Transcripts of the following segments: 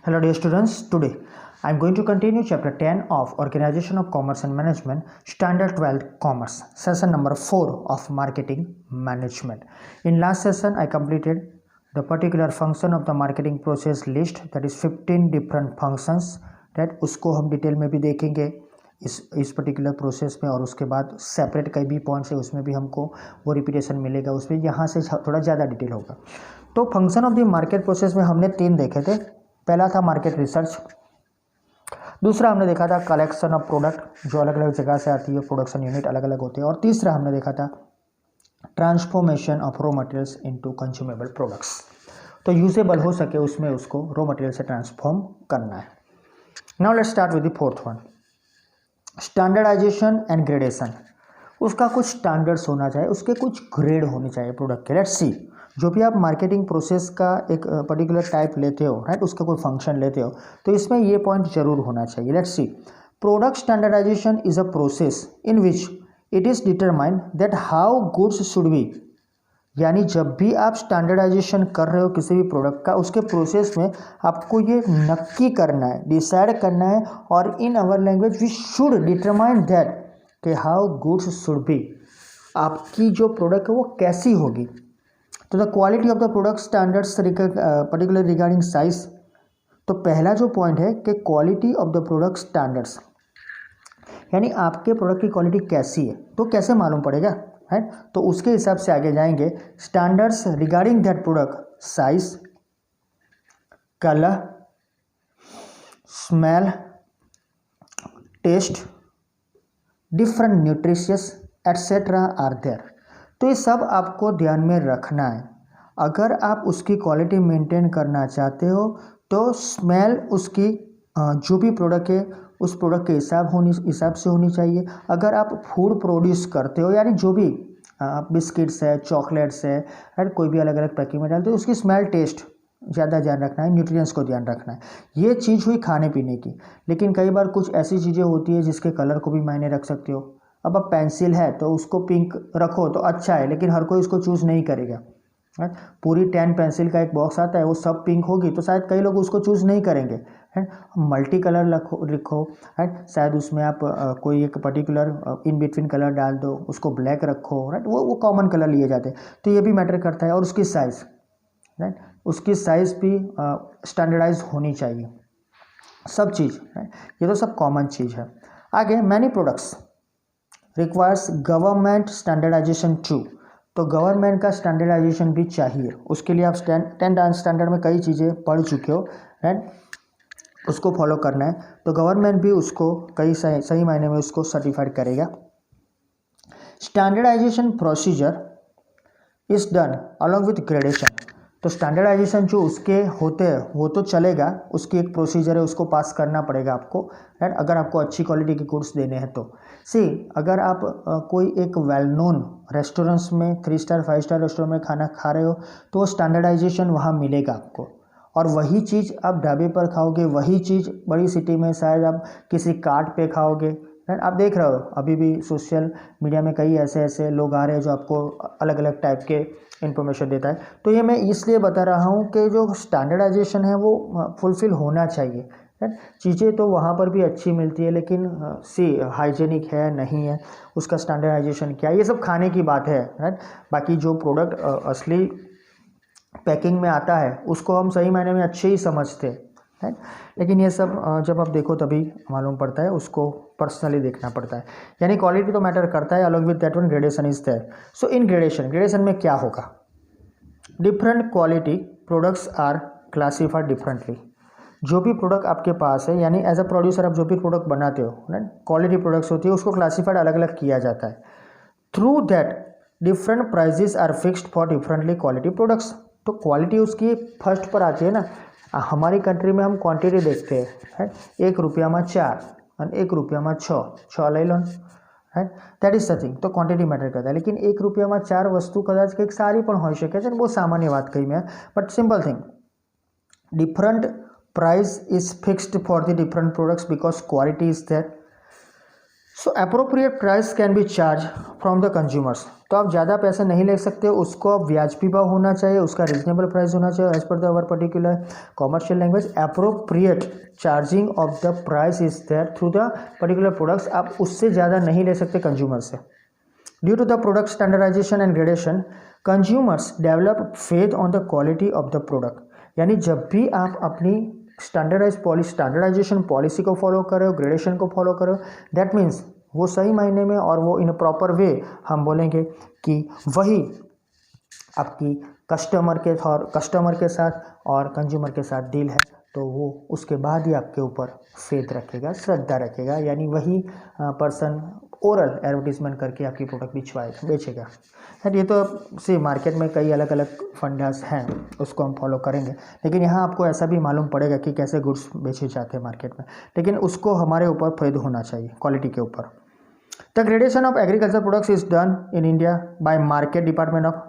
Hello dear students, today I am going to continue chapter 10 of Organization of Commerce and Management, Standard 12 Commerce, session number 4 of Marketing Management. In last session I completed the particular function of the marketing process list, that is 15 different functions, that उसको हम detail में भी देखेंगे इस particular process में, और उसके बाद सेपरेट कई भी पॉइंट्स है उसमें भी हमको वो रिपीटेशन मिलेगा, उसमें यहाँ से थोड़ा ज़्यादा डिटेल होगा। तो function of the market process में हमने 3 देखे थे। पहला था मार्केट रिसर्च, दूसरा हमने देखा था कलेक्शन ऑफ प्रोडक्ट जो अलग अलग जगह से आती है, प्रोडक्शन यूनिट अलग अलग होते हैं, और तीसरा हमने देखा था transformation of raw materials into consumable products. तो यूजेबल हो सके उसमें उसको रॉ मटेरियल से ट्रांसफॉर्म करना है। Now let's start with the fourth one, standardization and gradation. उसका कुछ स्टैंडर्ड्स होना चाहिए, उसके कुछ ग्रेड होने चाहिए प्रोडक्ट के। लेट्स सी, जो भी आप मार्केटिंग प्रोसेस का एक पर्टिकुलर टाइप लेते हो, राइट, उसका कोई फंक्शन लेते हो, तो इसमें ये पॉइंट जरूर होना चाहिए। Let's see, product standardization is a process in which it is determined that how goods should be. यानी जब भी आप स्टैंडर्डाइजेशन कर रहे हो किसी भी प्रोडक्ट का, उसके प्रोसेस में आपको ये नक्की करना है, डिसाइड करना है, और in our language we should determine that कि हाउ गुड्स शुड बी, आपकी जो प्रोडक्ट है वो कैसी होगी। तो the quality of the product standards particular regarding size. तो पहला जो पॉइंट है कि quality of the product standards, यानी आपके प्रोडक्ट की क्वालिटी कैसी है, तो कैसे मालूम पड़ेगा, है। तो उसके हिसाब से आगे जाएंगे। Standards regarding that product size, colour, smell, taste, different nutritious etcetera are there. तो ये सब आपको ध्यान में रखना है। अगर आप उसकी क्वालिटी मेंटेन करना चाहते हो तो स्मेल उसकी जो भी प्रोडक्ट है उस प्रोडक्ट के हिसाब से होनी चाहिए। अगर आप फूड प्रोड्यूस करते हो, यानी जो भी बिस्किट्स है, चॉकलेट्स है, और कोई भी अलग अलग पैकिंग में डालते हो, उसकी स्मेल, टेस्ट ज़्यादा ध्यान रखना है, न्यूट्रिएंट्स को ध्यान रखना है। ये चीज़ हुई खाने पीने की। लेकिन कई बार कुछ ऐसी चीज़ें होती है जिसके कलर को भी मायने रख सकते हो। अब पेंसिल है तो उसको पिंक रखो तो अच्छा है, लेकिन हर कोई उसको चूज़ नहीं करेगा। पूरी 10 पेंसिल का एक बॉक्स आता है, वो सब पिंक होगी तो शायद कई लोग उसको चूज़ नहीं करेंगे, है। मल्टी कलर लिखो, है, शायद उसमें आप कोई एक पर्टिकुलर इन बिटवीन कलर डाल दो, उसको ब्लैक रखो, राइट, वो कॉमन कलर लिए जाते हैं। तो ये भी मैटर करता है। और उसकी साइज़, राइट, उसकी साइज़ भी स्टैंडर्डाइज होनी चाहिए, सब चीज़, राइट, ये तो सब कॉमन चीज़ है। आगे, many products requires government standardization too. तो गवर्नमेंट का स्टैंडर्डाइजेशन भी चाहिए। उसके लिए आप 10 स्टैंडर्ड में कई चीज़ें पढ़ चुके हो, राइट, उसको फॉलो करना है। तो गवर्नमेंट भी उसको कई सही मायने में उसको सर्टिफाइड करेगा। Standardization procedure is done along with gradation. तो स्टैंडर्डाइजेशन जो उसके होते हैं वो तो चलेगा, उसकी एक प्रोसीजर है, उसको पास करना पड़ेगा आपको, राइट, अगर आपको अच्छी क्वालिटी के गुड्स देने हैं तो। सी, अगर आप कोई एक वेल नोन रेस्टोरेंट्स में 3 स्टार 5 स्टार रेस्टोरेंट में खाना खा रहे हो तो स्टैंडर्डाइजेशन वहाँ मिलेगा आपको, और वही चीज़ आप ढाबे पर खाओगे, वही चीज़ बड़ी सिटी में शायद आप किसी कार्ट पे खाओगे। आप देख रहे हो अभी भी सोशल मीडिया में कई ऐसे लोग आ रहे हैं जो आपको अलग अलग टाइप के इन्फॉर्मेशन देता है। तो ये मैं इसलिए बता रहा हूँ कि जो स्टैंडर्डाइजेशन है वो फुलफिल होना चाहिए, राइट। चीज़ें तो वहाँ पर भी अच्छी मिलती है, लेकिन सी हाइजेनिक है नहीं है, उसका स्टैंडर्डाइजेशन क्या है, ये सब खाने की बात है, राइट। बाकी जो प्रोडक्ट असली पैकिंग में आता है उसको हम सही मायने में अच्छे ही समझते हैं, राइट। लेकिन ये सब जब आप देखो तभी मालूम पड़ता है, उसको पर्सनली देखना पड़ता है। यानी क्वालिटी तो मैटर करता है, along with that one gradation is there. So in gradation में क्या होगा, different quality products are classified differently. जो भी प्रोडक्ट आपके पास है, यानी एज अ प्रोड्यूसर आप जो भी प्रोडक्ट बनाते हो, राइट, क्वालिटी प्रोडक्ट्स होती है, उसको क्लासीफाइड अलग अलग किया जाता है। Through that different prices are fixed for differently quality products. तो क्वालिटी उसकी फर्स्ट पर आती है ना। हमारी कंट्री में हम क्वांटिटी देखते हैं, है, 1 रुपया में 4 और 1 रुपया में 6 लई लो, right, that is the thing. तो क्वांटिटी मैटर करता है। लेकिन 1 रुपया में 4 वस्तु कदाच કંઈક સારી પણ હોઈ શકે છે, બહુ સામાન્ય વાત કહી મેં, but simple thing, different price is fixed for the different products because quality is there. So appropriate price can be charged from the consumers. तो आप ज़्यादा पैसे नहीं ले सकते, उसको अब वाजबी भाव होना चाहिए, उसका रीजनेबल प्राइस होना चाहिए as per the our particular commercial language. Appropriate charging of the price is there through the particular products. आप उससे ज़्यादा नहीं ले सकते कंज्यूमर से। Due to the product standardization and gradation consumers develop faith on the quality of the product. यानी जब भी आप अपनी स्टैंडर्डाइजेशन पॉलिसी को फॉलो कर रहे हो, ग्रेडेशन को फॉलो कर रहे हो, दैट मीन्स वो सही मायने में और वो इन प्रॉपर वे हम बोलेंगे कि वही आपकी कस्टमर के साथ और कंज्यूमर के साथ डील है, तो वो उसके बाद ही आपके ऊपर फेथ रखेगा, श्रद्धा रखेगा। यानी वही पर्सन ओरल एडवर्टीजमेंट करके आपकी प्रोडक्ट बेचेगा। ये तो सी मार्केट में कई अलग अलग फंडास हैं, उसको हम फॉलो करेंगे, लेकिन यहाँ आपको ऐसा भी मालूम पड़ेगा कि कैसे गुड्स बेचे जाते हैं मार्केट में, लेकिन उसको हमारे ऊपर फेथ होना चाहिए क्वालिटी के ऊपर। The gradation of agriculture products is done in India by market department of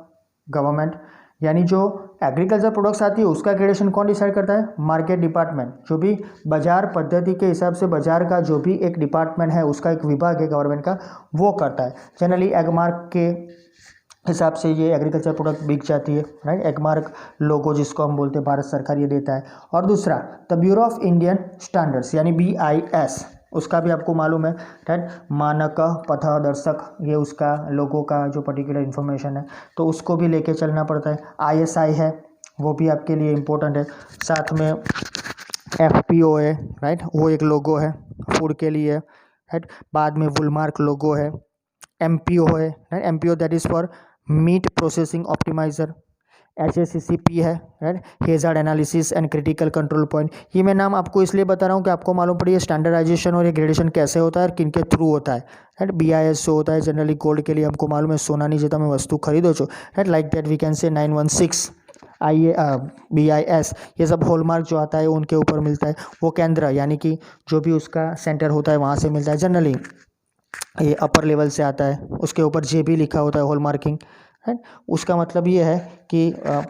government. यानी जो एग्रीकल्चर प्रोडक्ट्स आती है उसका ग्रेडेशन कौन डिसाइड करता है? Market department. जो भी बाजार पद्धति के हिसाब से बाजार का जो भी एक डिपार्टमेंट है, उसका एक विभाग है गवर्नमेंट का, वो करता है। जनरली एगमार्क के हिसाब से ये एग्रीकल्चर प्रोडक्ट बिक जाती है, राइट। एगमार्क लोगो जिसको हम बोलते हैं, भारत सरकार ये देता है। और दूसरा the bureau of Indian standards यानी BIS, उसका भी आपको मालूम है, राइट। मानक पथदर्शक, ये उसका लोगों का जो पर्टिकुलर इन्फॉर्मेशन है, तो उसको भी लेके चलना पड़ता है। ISI है, वो भी आपके लिए इम्पोर्टेंट है। साथ में FPO है, राइट, वो एक लोगो है फूड के लिए, राइट। बाद में वुलमार्क लोगो है। MPO है, right, MPO that is for meat processing optimiser. HACCP है, right, hazard analysis and critical control point. ये मैं नाम आपको इसलिए बता रहा हूँ कि आपको मालूम पड़े स्टैंडर्डाइजेशन और ये ग्रेडेशन कैसे होता है और किन के थ्रू होता है, राइट। BIS से होता है जनरली गोल्ड के लिए, हमको मालूम है सोना नहीं जता में वस्तु खरीदो छो, right, like that we can say 916 BIS। ये सब हॉलमार्क जो आता है उनके ऊपर मिलता है। वो केंद्र यानी कि जो भी उसका सेंटर होता है वहाँ से मिलता है। जनरली ये अपर लेवल से आता है, उसके ऊपर JB लिखा होता है, हॉलमार्किंग, राइट। उसका मतलब ये है कि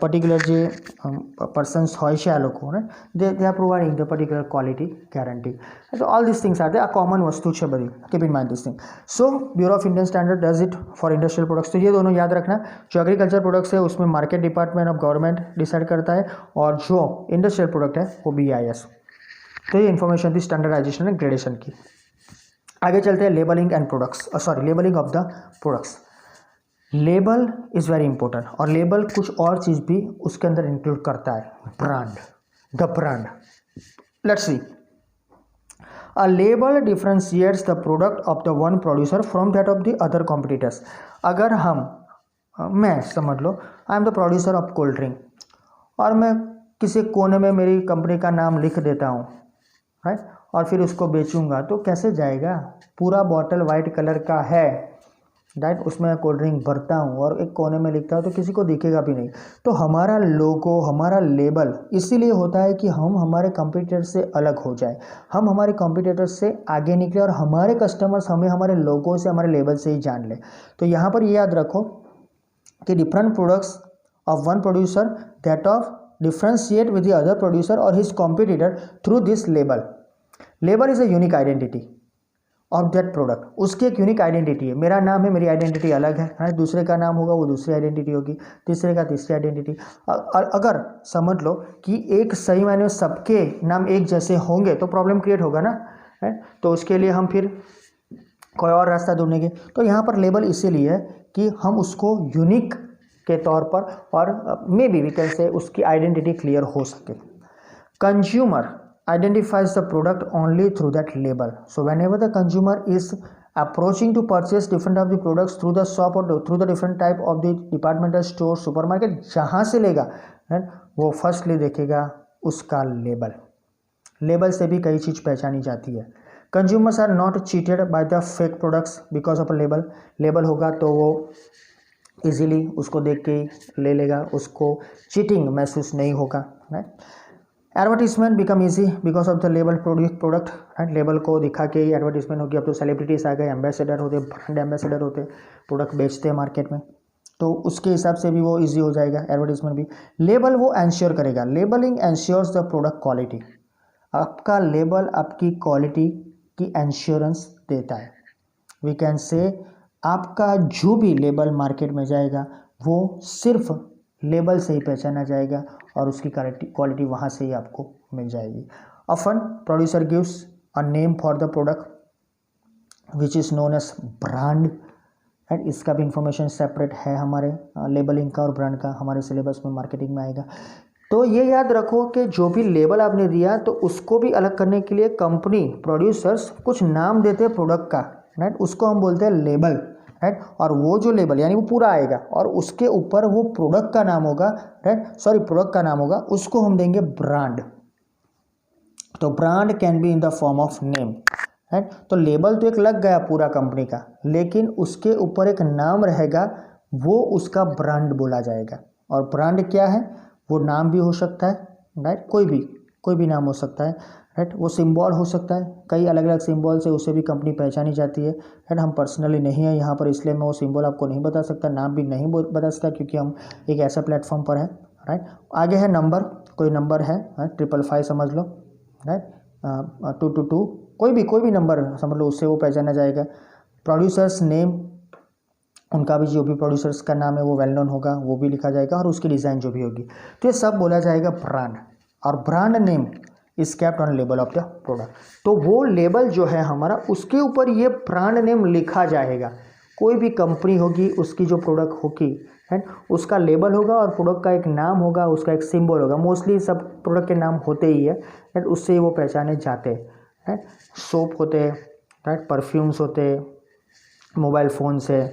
पर्टिकुलर जो पर्सन्स હોય છે આ લોકો, they are providing the particular quality guarantee. So all these things are there, a common वस्तु છે बड़ी, keep in mind this thing. So Bureau of Indian Standard does it for industrial products. तो ये दोनों याद रखना, जो एग्रीकल्चर प्रोडक्ट्स है उसमें market department of government decide करता है, और जो इंडस्ट्रियल प्रोडक्ट है वो BIS। तो ये इन्फॉर्मेशन थी स्टैंडर्डाइजेशन एंड ग्रेडेशन की। आगे चलते हैं labelling and products, labelling of the products. Label is very important, और लेबल कुछ और चीज़ भी उसके अंदर इंक्लूड करता है, brand, the brand. Let's see, a label differentiates the product of the one producer from that of the other competitors. अगर मैं समझ लो I am the producer of cold drink, और मैं किसी कोने में मेरी कंपनी का नाम लिख देता हूँ, राइट, और फिर उसको बेचूंगा, तो कैसे जाएगा? पूरा बॉटल वाइट कलर का है, राइट, उसमें कोल्ड ड्रिंक भरता हूँ और एक कोने में लिखता हूँ, तो किसी को दिखेगा भी नहीं। तो हमारा लोगो, हमारा लेबल इसीलिए होता है कि हम हमारे कंपटीटर से अलग हो जाए, हम हमारे कंपटीटर से आगे निकले, और हमारे कस्टमर्स हमें हमारे लोगों से, हमारे लेबल से ही जान ले। तो यहाँ पर ये याद रखो कि different products of one producer that of differentiate with the other producer और his competitor through this label. Label is a unique identity of that product. उसकी एक यूनिक आइडेंटिटी है, मेरा नाम है, मेरी आइडेंटिटी अलग है, दूसरे का नाम होगा वो दूसरी आइडेंटिटी होगी, तीसरे का तीसरी आइडेंटिटी। अगर समझ लो कि एक सही मायने में सबके नाम एक जैसे होंगे तो प्रॉब्लम क्रिएट होगा ना, है। तो उसके लिए हम फिर कोई और रास्ता ढूंढेंगे। तो यहाँ पर लेबल इसीलिए है कि हम उसको यूनिक के तौर पर, और मे बी वी कैन से उसकी आइडेंटिटी क्लियर हो सके। Consumer identifies the product only through that label. So whenever the consumer is approaching to purchase different of the products through the shop or through the different type of the departmental store, supermarket, जहाँ से लेगा, वो firstly देखेगा उसका label. Label से भी कई चीज़ पहचानी जाती है। Consumers are not cheated by the fake products because of a label. Label होगा तो वो इजीली उसको देख के ले लेगा, उसको चीटिंग महसूस नहीं होगा, right. Advertisement become easy because of the label product, right. Label को दिखा के ही एडवर्टीजमेंट होगी। अब तो सेलिब्रिटीज आ गए, एम्बेसडर होते, ब्रांड एम्बेसडर होते, प्रोडक्ट बेचते हैं मार्केट में, तो उसके हिसाब से भी वो इजी हो जाएगा एडवर्टीजमेंट भी। लेबल वो एंश्योर करेगा, labelling ensures the product quality. आपका लेबल आपकी क्वालिटी की एंश्योरेंस देता है, वी कैन से आपका जो भी लेबल मार्केट में जाएगा वो सिर्फ लेबल से ही पहचाना जाएगा और उसकी क्वालिटी वहाँ से ही आपको मिल जाएगी। Often producer gives a name for the product which is known as brand, and इसका भी इंफॉर्मेशन सेपरेट है हमारे लेबलिंग का और ब्रांड का, हमारे सिलेबस में मार्केटिंग में आएगा। तो ये याद रखो कि जो भी लेबल आपने दिया तो उसको भी अलग करने के लिए कंपनी प्रोड्यूसर्स कुछ नाम देते हैं प्रोडक्ट का, राइट, उसको हम बोलते हैं लेबल, राइट। और वो जो लेबल यानी वो पूरा आएगा और उसके ऊपर वो प्रोडक्ट का नाम होगा, राइट, सॉरी प्रोडक्ट का नाम होगा, उसको हम देंगे ब्रांड। तो brand can be in the form of name, right. तो लेबल तो एक लग गया पूरा कंपनी का, लेकिन उसके ऊपर एक नाम रहेगा, वो उसका ब्रांड बोला जाएगा। और ब्रांड क्या है, वो नाम भी हो सकता है, राइट, कोई भी नाम हो सकता है, राइट। वो सिंबल हो सकता है, कई अलग अलग सिंबल से उसे भी कंपनी पहचानी जाती है, राइट। हम पर्सनली नहीं है यहाँ पर, इसलिए मैं वो सिंबल आपको नहीं बता सकता, नाम भी नहीं बता सकता, क्योंकि हम एक ऐसा प्लेटफॉर्म पर है, राइट। आगे है नंबर, कोई नंबर है 555 समझ लो, राइट, 222, कोई भी नंबर समझ लो, उससे वो पहचाना जाएगा। प्रोड्यूसर्स नेम, उनका भी जो भी प्रोड्यूसर्स का नाम है वो वेल नोन होगा, वो भी लिखा जाएगा, और उसकी डिज़ाइन जो भी होगी, तो ये सब बोला जाएगा ब्रांड। और brand name is kept on label of the product. तो वो लेबल जो है हमारा, उसके ऊपर ये ब्रांड नेम लिखा जाएगा। कोई भी कंपनी होगी, उसकी जो प्रोडक्ट होगी, है, उसका लेबल होगा और प्रोडक्ट का एक नाम होगा, उसका एक सिंबल होगा। मोस्टली सब प्रोडक्ट के नाम होते ही है, राइट, उससे ही वो पहचाने जाते हैं। सोप होते हैं, राइट, परफ्यूम्स होते हैं, मोबाइल फ़ोन्स है,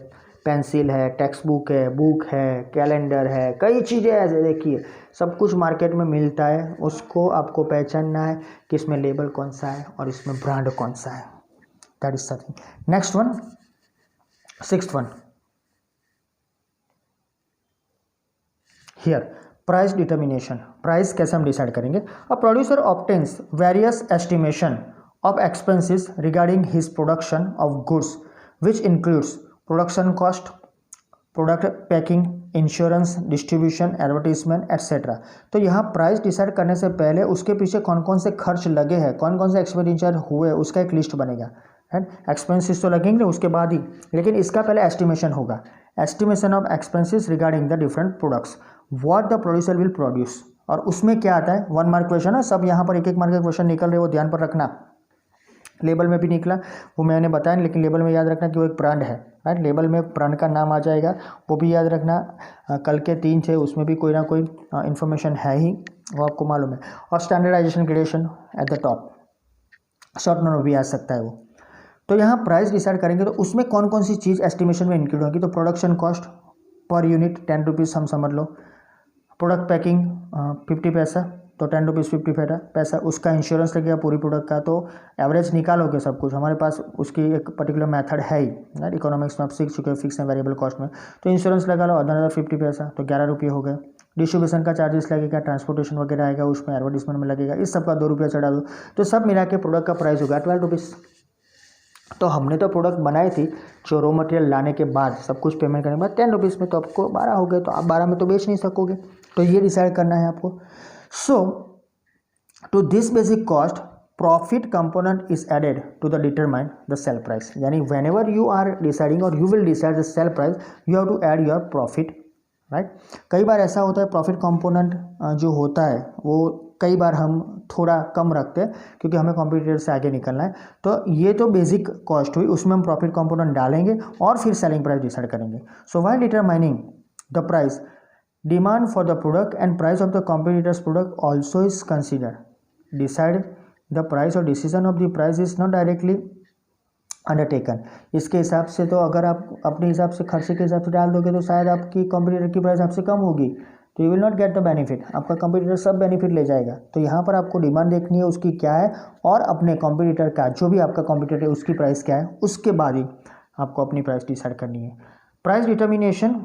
पेंसिल है, टेक्स्ट बुक है, कैलेंडर है, कई चीज़ें ऐसे देखिए, सब कुछ मार्केट में मिलता है। उसको आपको पहचानना है कि इसमें लेबल कौन सा है और इसमें ब्रांड कौन सा है। That is the thing. Next one, 6th one here, price determination. Price कैसे हम डिसाइड करेंगे? A producer obtains various estimation of expenses regarding his production of goods which includes production cost, product packing, insurance, distribution, advertisement etcetera. तो यहाँ price decide करने से पहले उसके पीछे कौन कौन से खर्च लगे हैं, कौन कौन से एक्सपेंडिचर हुए, उसका एक लिस्ट बनेगा, राइट। एक्सपेंसेस तो लगेंगे उसके बाद ही, लेकिन इसका पहले एस्टिमेशन होगा। Estimation of expenses regarding the different products what the producer will produce. और उसमें क्या आता है, 1 मार्क क्वेश्चन है, सब यहाँ पर एक मार्क का क्वेश्चन निकल रहे, वो ध्यान पर रखना। लेबल में भी निकला, वो मैंने बताया, लेकिन लेबल में याद रखना कि वो एक ब्रांड है, राइट। लेबल में ब्रांड का नाम आ जाएगा, वो भी याद रखना। कल के 3 थे, उसमें भी कोई ना कोई इन्फॉर्मेशन है ही, वो आपको मालूम है। और standardization gradation at the top, short note भी आ सकता है वो। तो यहाँ प्राइस डिसाइड करेंगे तो उसमें कौन कौन सी चीज़ एस्टिमेशन में इंक्लूड होगी। तो production cost per unit 10 rupees हम समझ लो, प्रोडक्ट पैकिंग 50 पैसा, तो 10 रुपीज़ 50 पैसा, उसका इंश्योरेंस लगेगा पूरी प्रोडक्ट का। तो एवरेज निकालोगे सब कुछ, हमारे पास उसकी एक पर्टिकुलर मेथड है ही, राइट। इकोनॉमिक्स में आप सीख चुके हो, फिक्स एंड वेरिएबल कॉस्ट में। तो इंश्योरेंस लगा लो, अदर 50 पैसा, तो 11 रुपये हो गए। डिस्ट्रीब्यूशन का चार्जेस लगेगा, ट्रांसपोर्टेशन वगैरह आएगा, उसमें एडवर्टीजमेंट में लगेगा, इस सब का 2 रुपया चढ़ा दो, तो सब मिला के प्रोडक्ट का प्राइस होगा 12 रुपीज़। तो हमने तो प्रोडक्ट बनाई थी, जो रॉ मटेरियल लाने के बाद सब कुछ पेमेंट करने के बाद 10 रुपीज़ में, तो आपको 12 हो गए, तो आप 12 में तो बेच नहीं सकोगे, तो ये डिसाइड करना है आपको। So to this basic cost profit component is added to the determine the sale price. यानी whenever you are deciding और you will decide the sale price, you have to add your profit, right. कई बार ऐसा होता है profit component जो होता है वो कई बार हम थोड़ा कम रखते हैं, क्योंकि हमें कॉम्पिटिटर से आगे निकलना है। तो ये तो बेसिक कॉस्ट हुई, उसमें हम प्रॉफिट कंपोनेंट डालेंगे और फिर सेलिंग प्राइस डिसाइड करेंगे। So while determining the price, demand for the product and price of the competitors product also is considered. Decide the price और decision of the price is not directly undertaken. इसके हिसाब से तो अगर आप अपने हिसाब से खर्चे के हिसाब से डाल दोगे तो शायद आपकी कॉम्पिटिटर की प्राइस आपसे कम होगी, तो you will not gate the benefit, आपका कॉम्पिटिटर सब बेनिफिट ले जाएगा। तो यहाँ पर आपको डिमांड देखनी है उसकी क्या है, और अपने कॉम्पिटिटर का, जो भी आपका कॉम्पिटिटर है उसकी प्राइस क्या है, उसके बाद ही आपको अपनी प्राइस डिसाइड करनी है। Price determination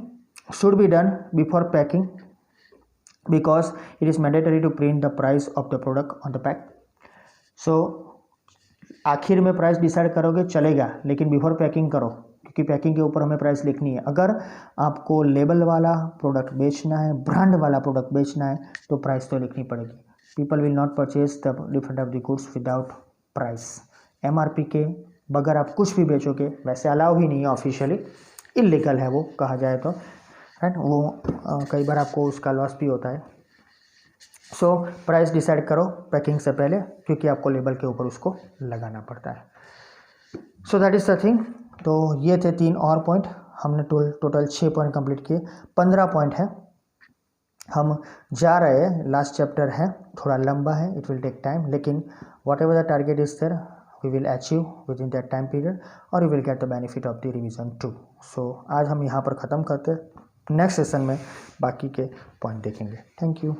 should be done before packing because it is mandatory to print the price of the product on the pack. So आखिर में प्राइस डिसाइड करोगे चलेगा, लेकिन बिफोर पैकिंग करो, क्योंकि पैकिंग के ऊपर हमें प्राइस लिखनी है। अगर आपको लेबल वाला प्रोडक्ट बेचना है, ब्रांड वाला प्रोडक्ट बेचना है, तो प्राइस तो लिखनी पड़ेगी। People will not purchase the different of the goods without price. MRP के बगैर आप कुछ भी बेचोगे, वैसे अलाउ ही नहीं है ऑफिशियली, इलीगल है वो कहा जाए तो, राइट। वो कई बार आपको उसका लॉस भी होता है। सो प्राइस डिसाइड करो पैकिंग से पहले, क्योंकि आपको लेबल के ऊपर उसको लगाना पड़ता है। So that is the thing. तो ये थे 3 और पॉइंट, हमने टोटल 6 पॉइंट कंप्लीट किए। 15 पॉइंट है, हम जा रहे हैं, लास्ट चैप्टर है, थोड़ा लंबा है, इट विल टेक टाइम, लेकिन whatever the target is there we will achieve within that time period, और you will get the benefit of the revision too. सो आज हम यहाँ पर ख़त्म करते हैं, नेक्स्ट सेशन में बाकी के पॉइंट देखेंगे। Thank you.